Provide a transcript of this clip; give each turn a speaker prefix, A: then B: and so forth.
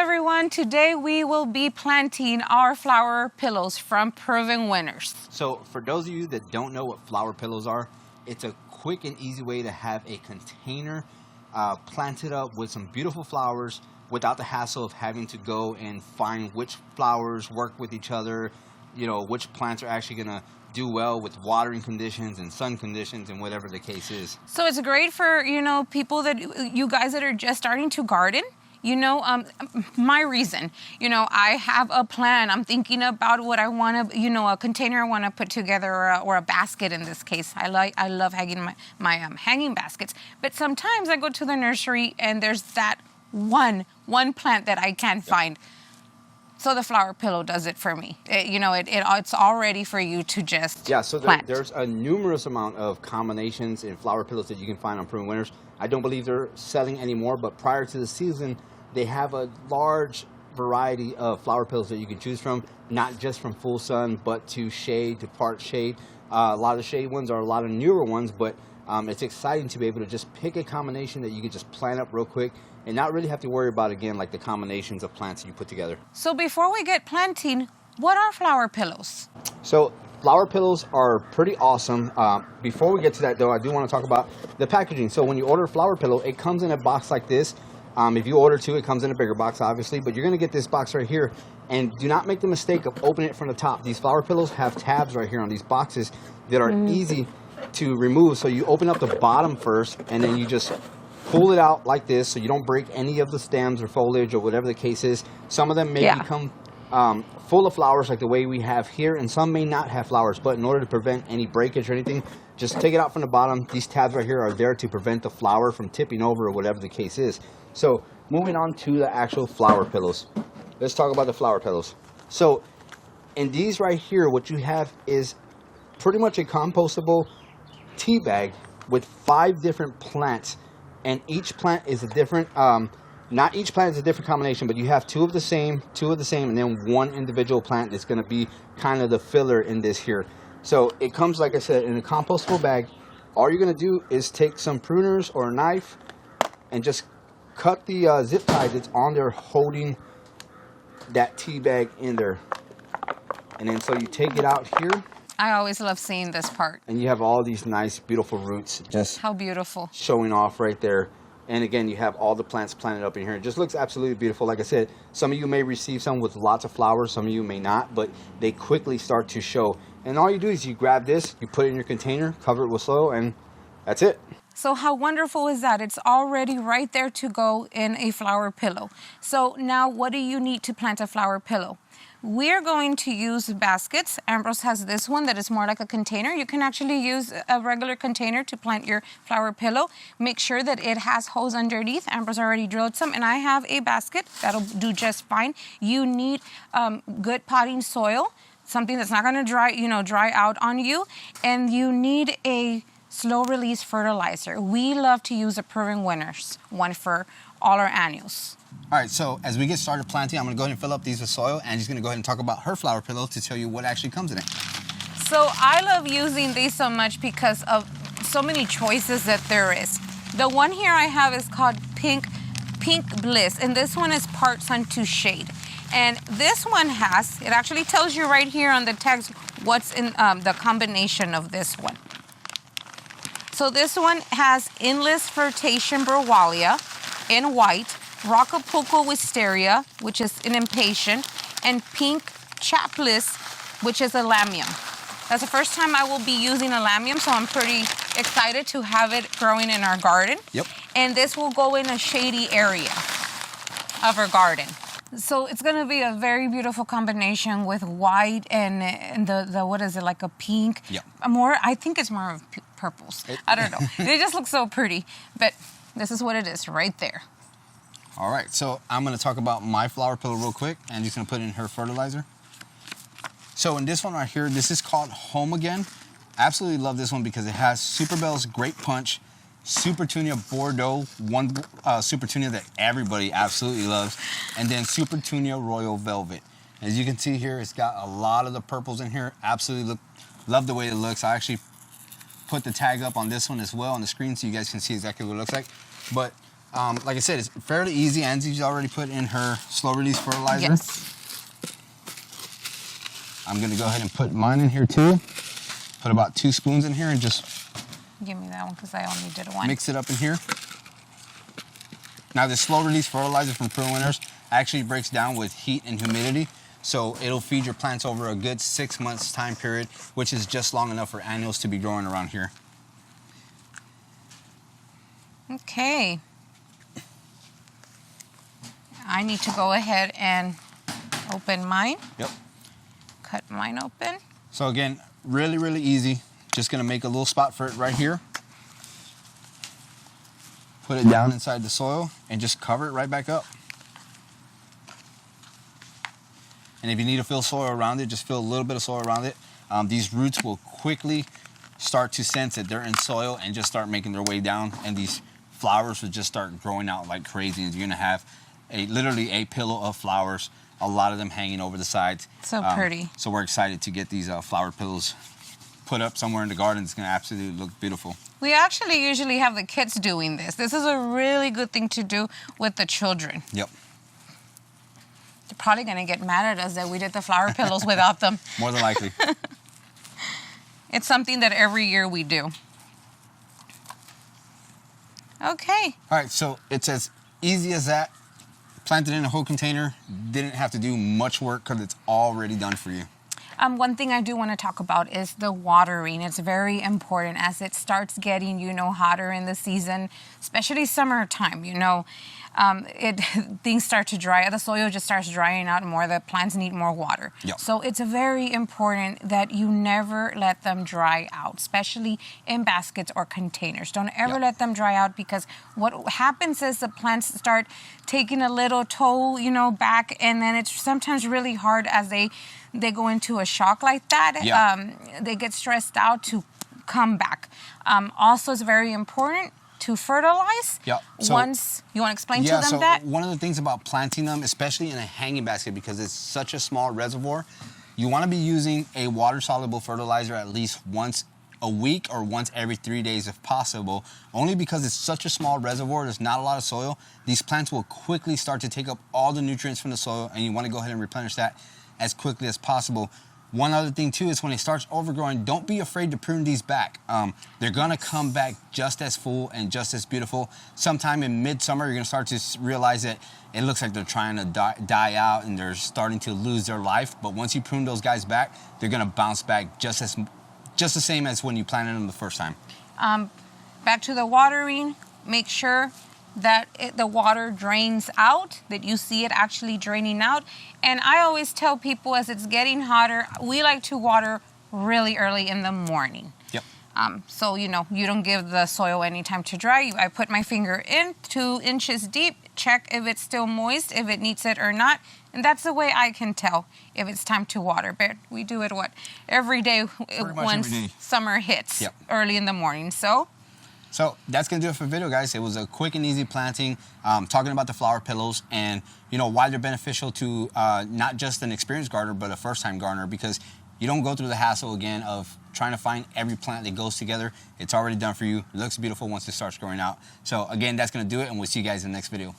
A: everyone. Today we will be planting our flower pillows from Proven Winners.
B: So for those of you that don't know what flower pillows are, it's a quick and easy way to have a container planted up with some beautiful flowers without the hassle of having to go and find which flowers work with each other, you know, which plants are actually going to do well with watering conditions and sun conditions and whatever the case is.
A: So it's great for, you know, people that, you guys that are just starting to garden. You know, my reason, you know, I have a plan. I'm thinking about what I want to, you know, a container I want to put together, or a basket in this case. I love hanging my hanging baskets. But sometimes I go to the nursery and there's that one plant that I can't find. So the flower pillow does it for me. It's all ready for you to just plant.
B: There's a numerous amount of combinations in flower pillows that you can find on Proven Winners. I don't believe they're selling anymore, but prior to the season, they have a large variety of flower pillows that you can choose from, not just from full sun, but to shade, to part shade. A lot of the shade ones are a lot of newer ones, but it's exciting to be able to just pick a combination that you can just plant up real quick and not really have to worry about, again, like the combinations of plants that you put together.
A: So before we get planting, what are flower pillows?
B: So flower pillows are pretty awesome. Before we get to that though, I do want to talk about the packaging. So when you order a flower pillow, it comes in a box like this. If you order two, it comes in a bigger box, obviously, but you're going to get this box right here. And do not make the mistake of opening it from the top. These flower pillows have tabs right here on these boxes that are easy to remove. So you open up the bottom first, and then you just pull it out like this so you don't break any of the stems or foliage or whatever the case is. Some of them may become full of flowers like the way we have here, and some may not have flowers. But in order to prevent any breakage or anything, just take it out from the bottom. These tabs right here are there to prevent the flower from tipping over or whatever the case is. So moving on to the actual flower pillows. Let's talk about the flower pillows. So in these right here, what you have is pretty much a compostable tea bag with 5 different plants. And each plant is a different, not each plant is a different combination, but you have 2 of the same, and then 1 individual plant that's going to be kind of the filler in this here. So it comes, like I said, in a compostable bag. All you're going to do is take some pruners or a knife and just cut the zip tie that's on there holding that tea bag in there. And then so you take it out here.
A: I always love seeing this part.
B: And you have all these nice, beautiful roots just
A: how beautiful
B: showing off right there. And again, you have all the plants planted up in here. It just looks absolutely beautiful. Like I said, some of you may receive some with lots of flowers, some of you may not, but they quickly start to show. And all you do is you grab this, you put it in your container, cover it with soil, and that's it.
A: So how wonderful is that? It's already right there to go in a flower pillow. So now what do you need to plant a flower pillow? We're going to use baskets. Ambrose has this one that is more like a container. You can actually use a regular container to plant your flower pillow. Make sure that it has holes underneath. Ambrose already drilled some, and I have a basket that'll do just fine. You need good potting soil, something that's not going to dry out on you, and you need a slow release fertilizer. We love to use a Proven Winners one for all our annuals.
B: All right, so as we get started planting, I'm going to go ahead and fill up these with soil. Angie's going to go ahead and talk about her flower pillow to tell you what actually comes in it.
A: So I love using these so much because of so many choices that there is. The one here I have is called Pink Bliss, and this one is part sun to shade. And this one it actually tells you right here on the text what's in the combination of this one. So this one has endless flirtation Browalia in white, Rockapulco wisteria, which is an impatient, and pink chaplis, which is a lamium. That's the first time I will be using a lamium, so I'm pretty excited to have it growing in our garden. Yep. And this will go in a shady area of our garden. So it's going to be a very beautiful combination with white and the what is it, like a pink? Yeah. I think it's more of purples. I don't know. They just look so pretty. But this is what it is right there.
B: All right, so I'm going to talk about my flower pillow real quick, and just going to put in her fertilizer. So in this one right here, this is called Home Again. Absolutely love this one because it has Super Bell's Great Punch, Super Tunia Bordeaux, one Super Tunia that everybody absolutely loves, and then Super Tunia Royal Velvet. As you can see here, it's got a lot of the purples in here. Absolutely love the way it looks. I actually put the tag up on this one as well on the screen so you guys can see exactly what it looks like. But Like I said, it's fairly easy. Angie's already put in her slow release fertilizer.
A: Yes.
B: I'm gonna go ahead and put mine in here too. Put about 2 spoons in here and just
A: Give me that one because I only did one.
B: mix it up in here. Now, this slow release fertilizer from Pure Winners actually breaks down with heat and humidity, so it'll feed your plants over a good 6 months time period, which is just long enough for annuals to be growing around here.
A: Okay. I need to go ahead and open mine.
B: Yep.
A: Cut mine open.
B: So again, really, really easy. Just gonna make a little spot for it right here. Put it down inside the soil and just cover it right back up. And if you need to fill soil around it, just fill a little bit of soil around it. These roots will quickly start to sense that they're in soil and just start making their way down, and these flowers will just start growing out like crazy. And you're gonna have literally a pillow of flowers, a lot of them hanging over the sides.
A: So pretty.
B: So we're excited to get these flower pillows put up somewhere in the garden. It's gonna absolutely look beautiful.
A: We actually usually have the kids doing this. This is a really good thing to do with the children.
B: Yep.
A: They're probably going to get mad at us that we did the flower pillows without them.
B: More than likely.
A: It's something that every year we do. Okay.
B: All right, so it's as easy as that. Planted in a whole container. Didn't have to do much work because it's already done for you.
A: One thing I do want to talk about is the watering. It's very important as it starts getting, hotter in the season, especially summertime, things start to dry. The soil just starts drying out more. The plants need more water.
B: Yep.
A: So it's very important that you never let them dry out, especially in baskets or containers. Don't ever let them dry out, because what happens is the plants start taking a little toe, back, and then it's sometimes really hard as they go into a shock like that.
B: Yeah.
A: They get stressed out to come back. Also, it's very important to fertilize.
B: Yeah.
A: Once you want to explain to them
B: so
A: that.
B: One of the things about planting them, especially in a hanging basket, because it's such a small reservoir, you want to be using a water-soluble fertilizer at least once a week or once every 3 days if possible. Only because it's such a small reservoir, there's not a lot of soil. These plants will quickly start to take up all the nutrients from the soil, and you want to go ahead and replenish that as quickly as possible. One other thing too is when it starts overgrowing, don't be afraid to prune these back. They're gonna come back just as full and just as beautiful. Sometime in midsummer, you're gonna start to realize that it looks like they're trying to die out and they're starting to lose their life. But once you prune those guys back, they're gonna bounce back just the same as when you planted them the first time.
A: Back to the watering, make sure that the water drains out, that you see it actually draining out. And I always tell people, as it's getting hotter, we like to water really early in the morning.
B: Yep.
A: So, you don't give the soil any time to dry. I put my finger in 2 inches deep, check if it's still moist, if it needs it or not. And that's the way I can tell if it's time to water. But we do it, every day once summer hits, early in the morning. So
B: that's going to do it for the video, guys. It was a quick and easy planting, talking about the flower pillows and, why they're beneficial to not just an experienced gardener, but a first-time gardener, because you don't go through the hassle again of trying to find every plant that goes together. It's already done for you. It looks beautiful once it starts growing out. So, again, that's going to do it, and we'll see you guys in the next video.